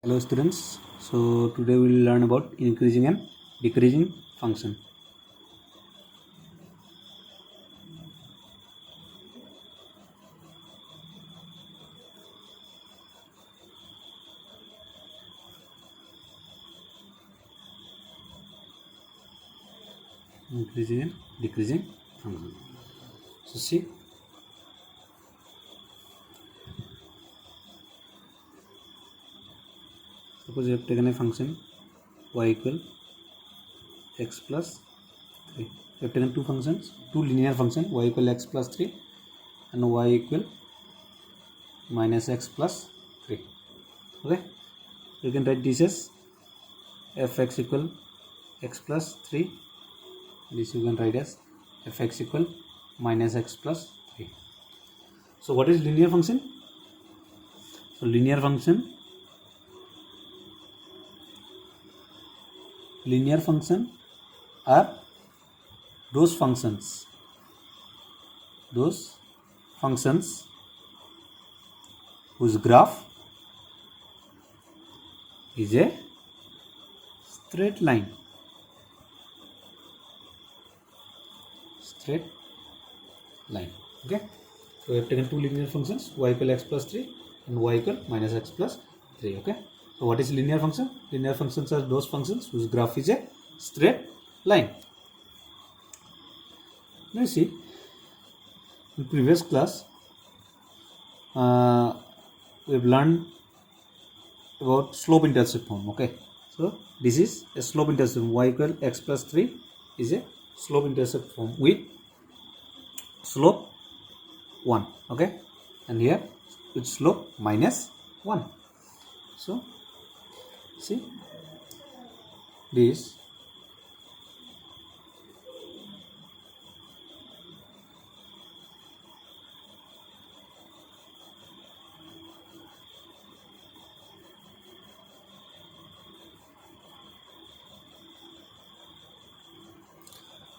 Hello students, so today we will learn about increasing and decreasing function. Increasing and decreasing function. So see, suppose you have taken a function y equal x plus 3. You have taken two linear functions y equal x plus 3 and y equal minus x plus 3. Okay, you can write this as fx equal x plus 3. This you can write as fx equal minus x plus 3. So what is linear function? So linear function are those functions whose graph is a straight line. Okay, so we have taken two linear functions, y equal x plus 3 and y equal minus x plus 3. Okay, so what is linear function? Linear functions are those functions whose graph is a straight line. Now you see, in previous class we have learned about slope intercept form. Okay, so this is a slope intercept form. Y equal x plus 3 is a slope intercept form with slope 1. Okay, and here with slope minus 1. So see this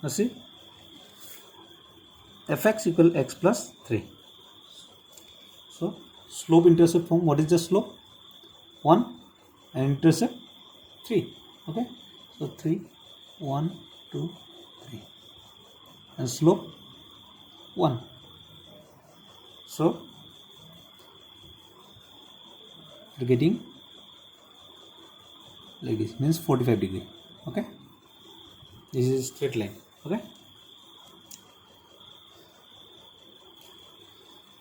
now see fx equal x plus 3. So slope intercept form, what is the slope? 1 and intercept 3. Okay, so 3 1 2 3 and slope 1. So you're getting like this, means 45 degree. Okay, this is a straight line. Okay,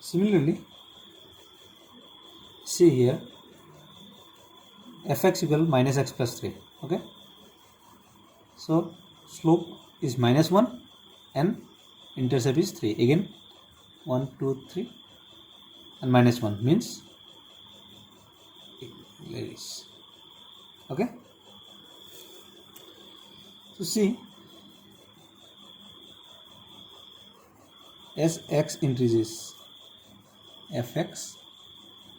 similarly see here fx equal minus x plus 3. Okay, so slope is minus 1 and intercept is 3. Again 1 2 3 and minus 1 means like this. Okay, so see, as x increases, fx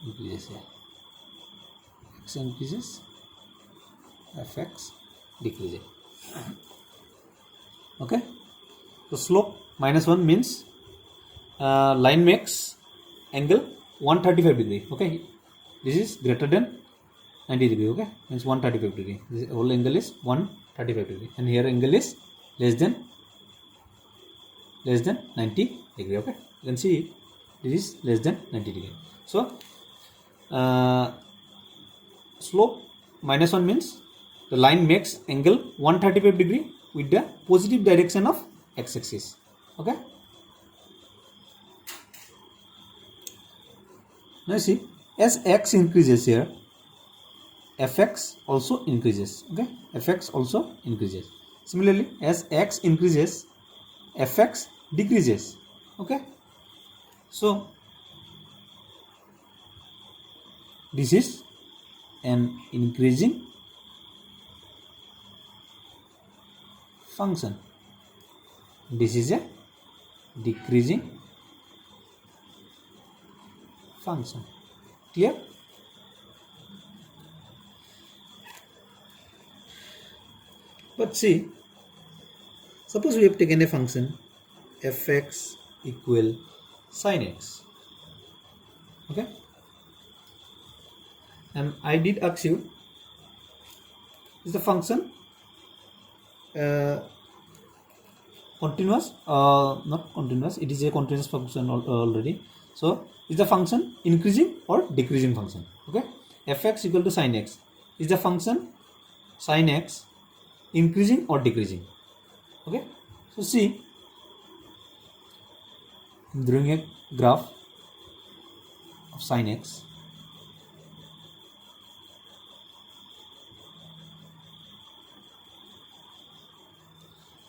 increases here, x increases, fx decreases. Okay, so slope minus 1 means line makes angle 135 degree. Okay, this is greater than 90 degree. Okay, means 135 degree. This whole angle is 135 degree, and here angle is less than 90 degree. Okay, you can see this is less than 90 degree. So slope minus 1 means the line makes angle 135 degree with the positive direction of x-axis. Okay, now you see, as x increases here, fx also increases. Okay, fx also increases. Similarly, as x increases, fx decreases. Okay, so this is an increasing function, this is a decreasing function. Clear? But see, suppose we have taken a function fx equal sin x. Okay, and I did ask you, is the function continuous? Not continuous, it is a continuous function already. So is the function increasing or decreasing function? Okay, fx equal to sin x. Is the function sin x increasing or decreasing? Okay, so see, I'm drawing a graph of sin x.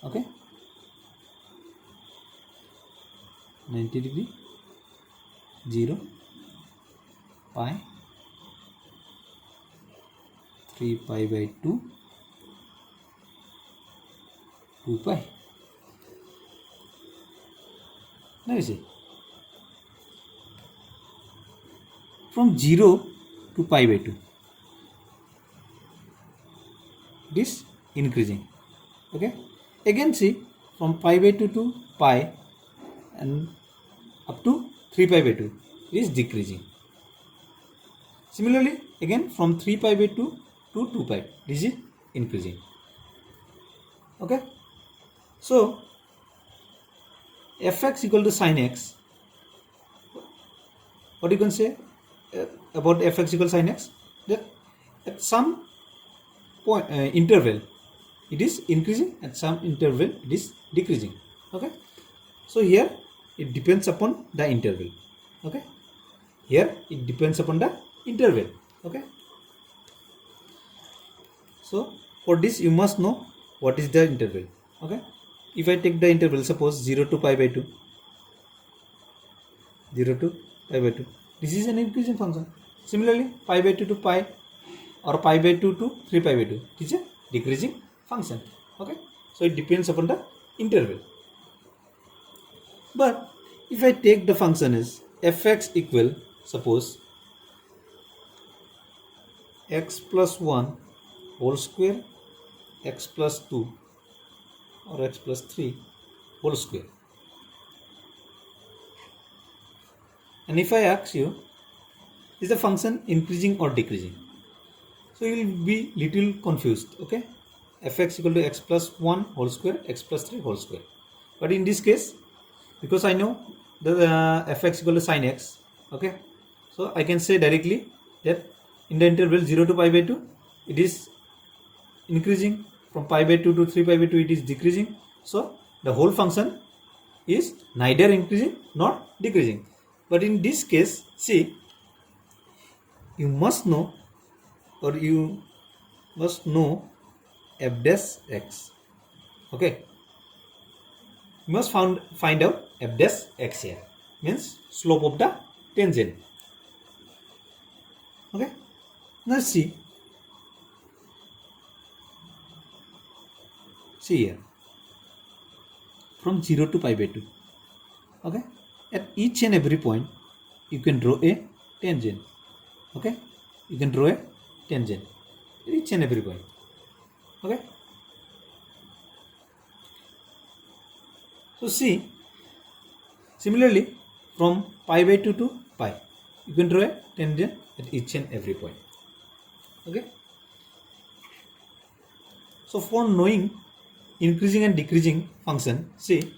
Okay, 90 degree, 0, pi, 3 pi by 2, 2 pi. Now you see, from 0 to pi by 2, it is increasing. Okay, again see, from pi by 2 to pi and up to 3 pi by 2, it is decreasing. Similarly, again from 3 pi by 2 to 2 pi, this is increasing. Okay, so fx equal to sin x. What you can say about fx equal to sin x? That at some point interval it is increasing, at some interval it is decreasing. Okay, so here it depends upon the interval. Okay, here it depends upon the interval. Okay, so for this you must know what is the interval. Okay, if I take the interval, suppose 0 to pi by 2, 0 to pi by 2, this is an increasing function. Similarly, pi by 2 to pi or pi by 2 to 3 pi by 2, it is a decreasing function. Okay, so it depends upon the interval. But if I take the function as fx equal, suppose x plus 1 whole square, x plus 2 or x plus 3 whole square, and if I ask you, is the function increasing or decreasing? So you will be little confused. Okay, fx equal to x plus 1 whole square, x plus 3 whole square. But in this case, because I know the fx equal to sin x, okay, so I can say directly that in the interval 0 to pi by 2, it is increasing. From pi by 2 to 3 pi by 2, it is decreasing. So the whole function is neither increasing nor decreasing. But in this case, see, you must know, or you must know f dash x. Okay, you must find out f dash x here, means slope of the tangent. Okay, now see here, from 0 to pi by 2. Okay, at each and every point you can draw a tangent. Okay, you can draw a tangent at each and every point. Okay, so see, similarly from pi by 2 to pi, you can draw a tangent at each and every point. Okay, so for knowing increasing and decreasing function, see,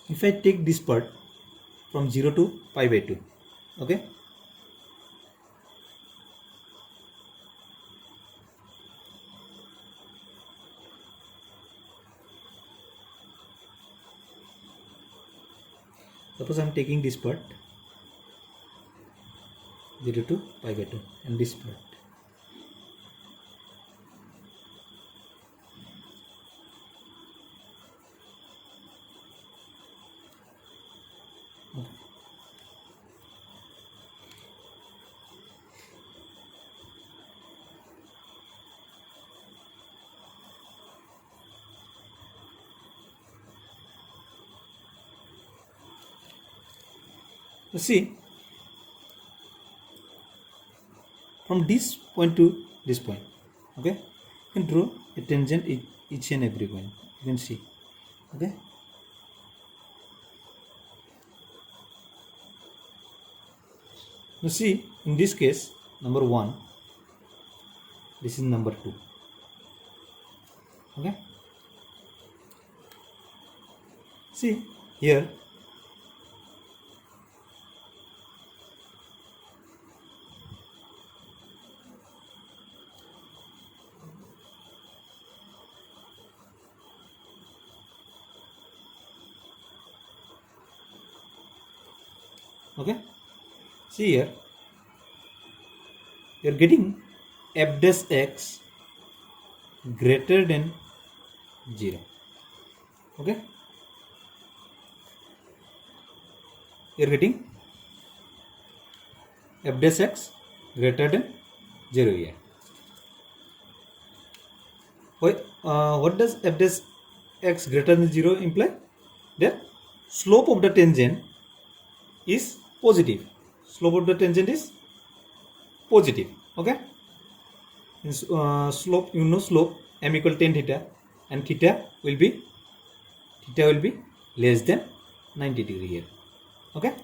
if I take this part from 0 to pi by 2, okay, suppose I am taking this part 0 to pi by 2 and this part. So see, from this point to this point, okay, you can draw a tangent each and every point. You can see. Okay, now see, in this case, number 1, this is number 2. Okay, see here okay, see here you are getting f dash x greater than 0. Okay, you are getting f dash x greater than 0 here. What does f dash x greater than 0 imply? That slope of the tangent is positive. Slope of the tangent is positive. Okay, slope, you know slope m equal tan theta, and theta will be less than 90 degree here. Okay,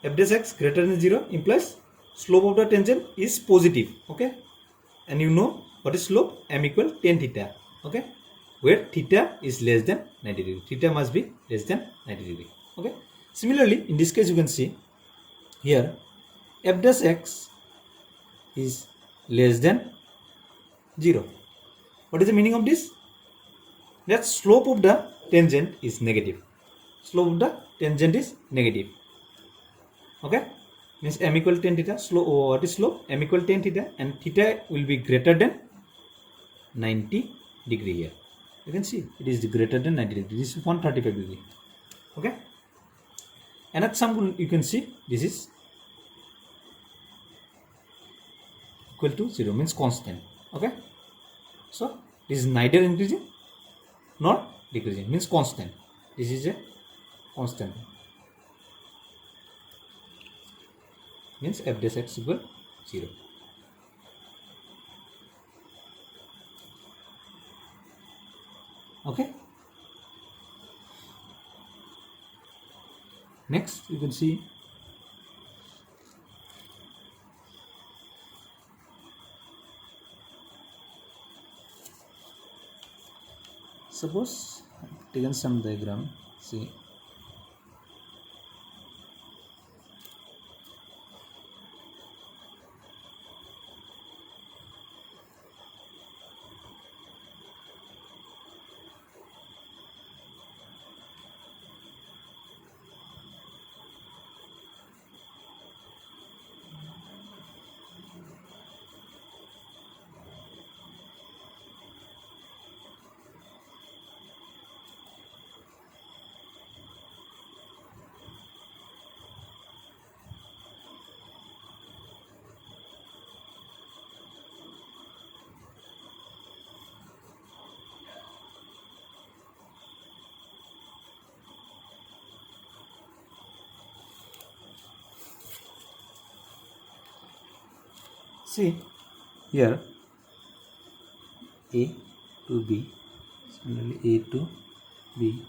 f dash x greater than 0 implies slope of the tangent is positive. Okay, and you know what is slope? M equal tan theta. Okay, where theta is less than 90 degree. Theta must be less than 90 degree. Okay, similarly in this case you can see here f dash x is less than 0. What is the meaning of this? That slope of the tangent is negative. Slope of the tangent is negative. Okay, means m equal tan theta. Slope, what is slope? M equal tan theta, and theta will be greater than 90 degree here. You can see it is greater than 90 degree. This is 135 degree. Okay, and at some you can see this is equal to 0, means constant. Okay, so this is neither increasing nor decreasing, means constant. This is a constant, means f dash x equal 0. Okay, next you can see suppose I've taken some diagram. See here A to B, similarly A to B,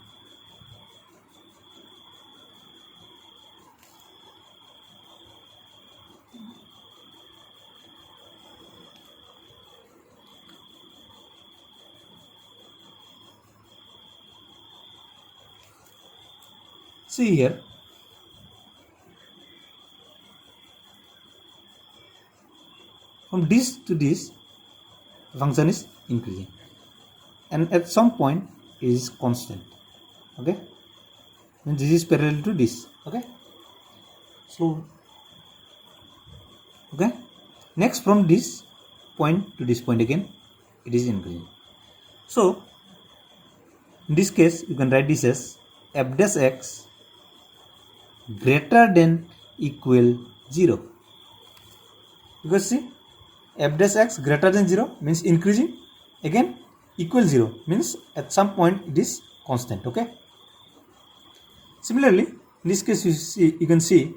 see here from this to this the function is increasing, and at some point it is constant. Okay, and this is parallel to this. Okay, so okay, next from this point to this point again it is increasing. So in this case you can write this as f dash x greater than equal 0, because see f dash x greater than 0 means increasing, again equal 0 means at some point it is constant. Okay, similarly in this case you can see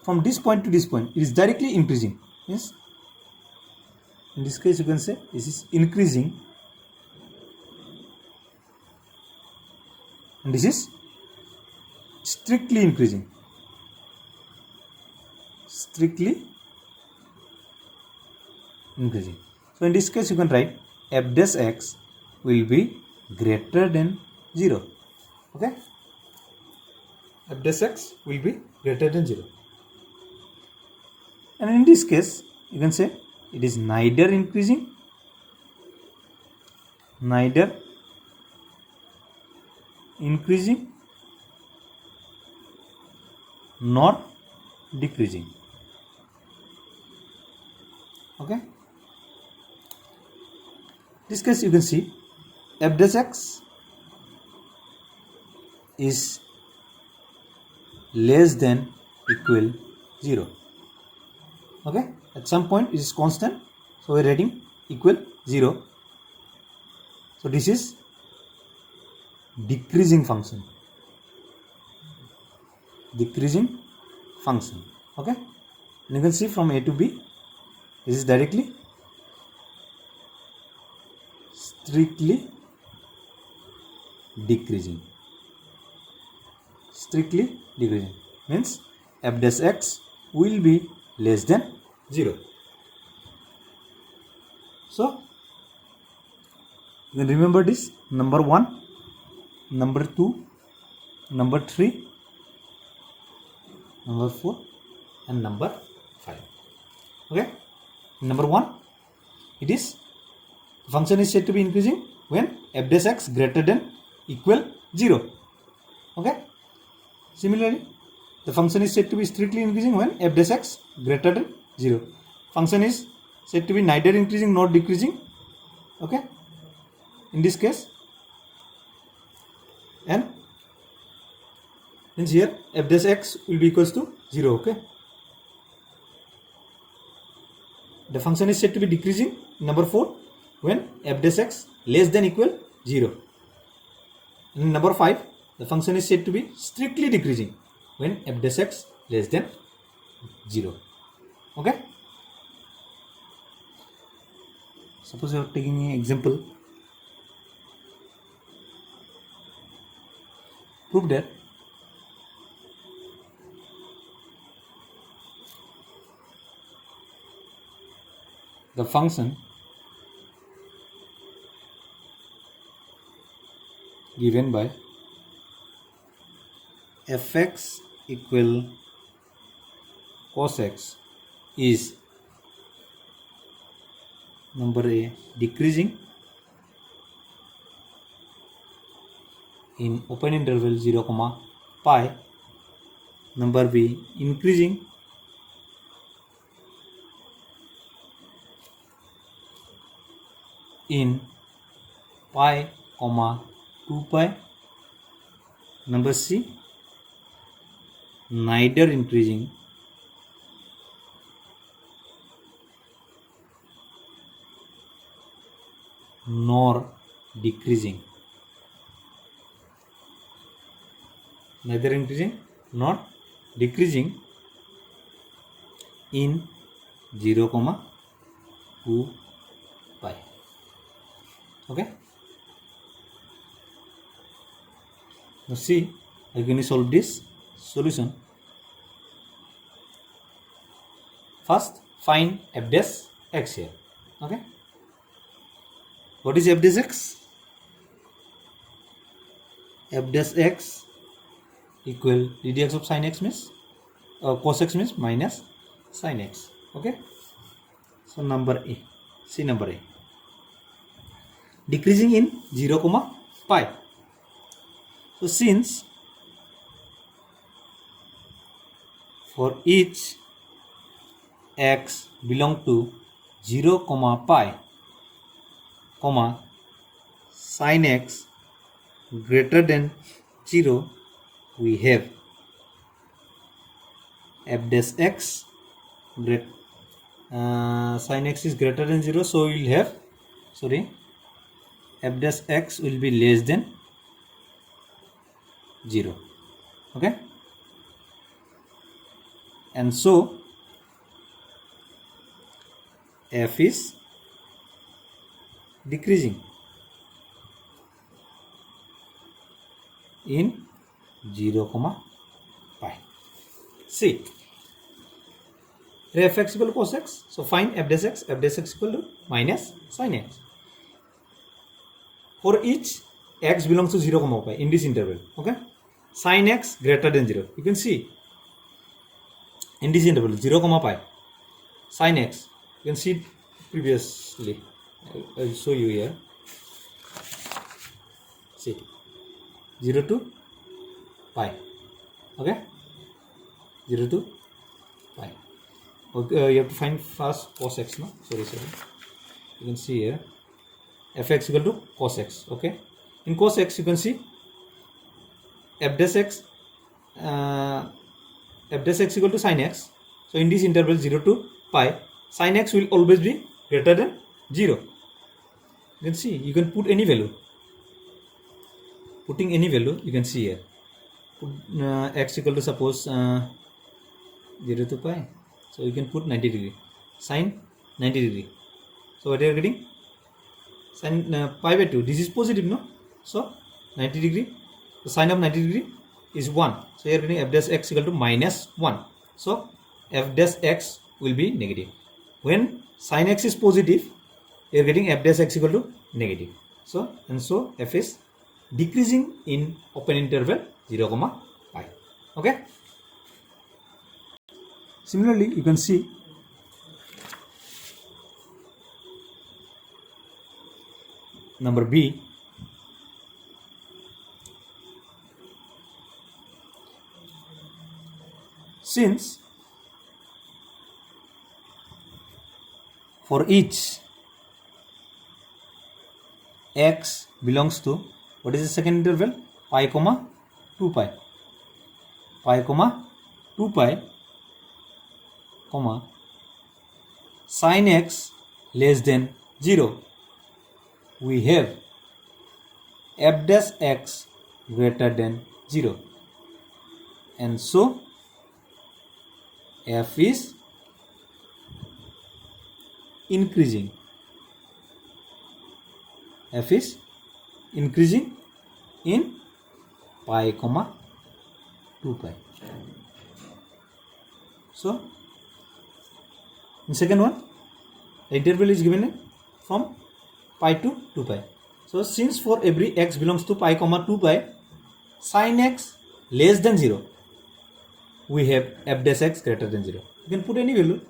from this point to this point it is directly increasing, means in this case you can say this is increasing and this is strictly increasing, increasing. So in this case you can write f dash x will be greater than 0. Okay, f dash x will be greater than 0. And in this case you can say it is neither increasing nor decreasing. Okay, this case you can see f dash x is less than equal 0. Okay, at some point it is constant, so we are writing equal 0. So this is decreasing function. Okay, and you can see from A to B this is directly strictly decreasing. Means f dash x will be less than 0. So you can remember this: number 1, number 2, number 3, number 4 and number 5. Okay, number 1, it is the function is said to be increasing when f dash x greater than equal 0. Okay, similarly the function is said to be strictly increasing when f dash x greater than 0. Function is said to be neither increasing nor decreasing. Okay, in this case, and means here f dash x will be equals to 0. Okay, the function is said to be decreasing, number 4, when f dash x less than equal 0. In number 5, the function is said to be strictly decreasing when f dash x less than 0. Okay, suppose you are taking an example. Prove that the function given by fx equal cos x is number A decreasing in open interval 0, pi, number B increasing in pi, 2 pi, number C neither increasing nor decreasing. Neither increasing nor decreasing in 0, 2 pi. Okay, now see how can you solve this solution. First find f dash x here. Okay, what is f dash x? F dash x equal ddx of sin x means cos x means minus sin x. Okay, so number A, see number A, decreasing in 0, pi. So since for each x belong to 0, pi, sin x greater than 0, we have f dash x sin x is greater than 0, so we will have f dash x will be less than 0. Okay, and so f is decreasing in 0, pi. See, Here f(x) equal to cos x. So find f dash x. F dash x equal to minus sin x. For each x belongs to 0, pi in this interval, okay, sin x greater than 0. You can see in this interval 0, pi sin x. You can see previously. I'll show you here. See 0 to pi, okay, 0 to pi. Okay, you have to find first cos x. No, sorry. You can see here f(x) equal to cos x. Okay, in cos x you can see f dash x equal to sin x. So in this interval 0 to pi, sin x will always be greater than 0. You can see, you can put any value. Putting any value, you can see here. Put x equal to suppose 0 to pi. So you can put 90 degree. Sin 90 degree. So what you are getting? Sin pi by 2. This is positive, no? So 90 degree. The sine of 90 degree is 1. So you are getting f dash x equal to minus 1. So f dash x will be negative. When sin x is positive, you are getting f dash x equal to negative. So f is decreasing in open interval 0, pi. Okay. Similarly, you can see number B. Since for each x belongs to, what is the second interval? Pi, 2 pi. Pi, 2 pi, sin x less than 0. We have f dash x greater than 0. And so f is increasing. F is increasing in pi, 2 pi. So in second one, the interval is given from pi to 2 pi. So since for every x belongs to pi, 2 pi, sin x less than 0, we have f dash x greater than 0. You can put any value.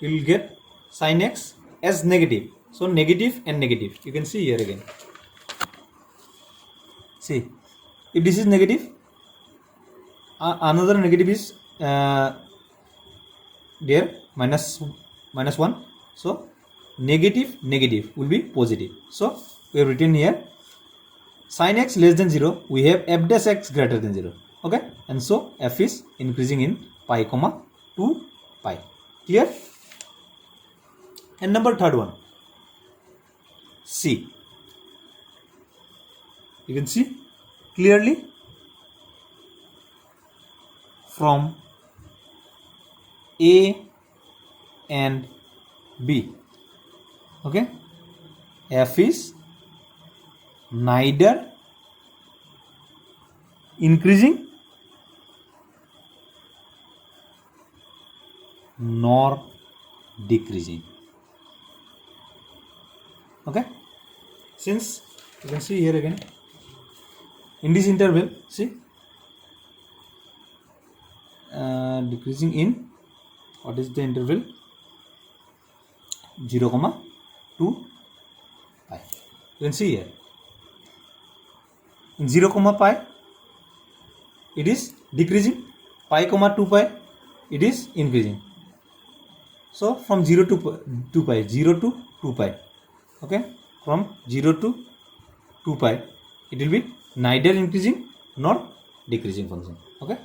You will get sin x as negative. So negative and negative. You can see here again. See, if this is negative, another negative is there, minus 1. So negative will be positive. So we have written here sin x less than 0, we have f dash x greater than 0. Okay, and so f is increasing in pi, 2 pi. Clear? And number third one, C. You can see clearly from A and B. Okay, f is neither increasing nor decreasing. Okay, since you can see here again in this interval, see, decreasing in, what is the interval? 0, 2 pi. You can see here in 0, pi it is decreasing, pi, 2 pi it is increasing. So from 0 to 2 pi, 0 to 2 pi. Okay, from 0 to 2 pi it will be neither increasing nor decreasing function. Okay.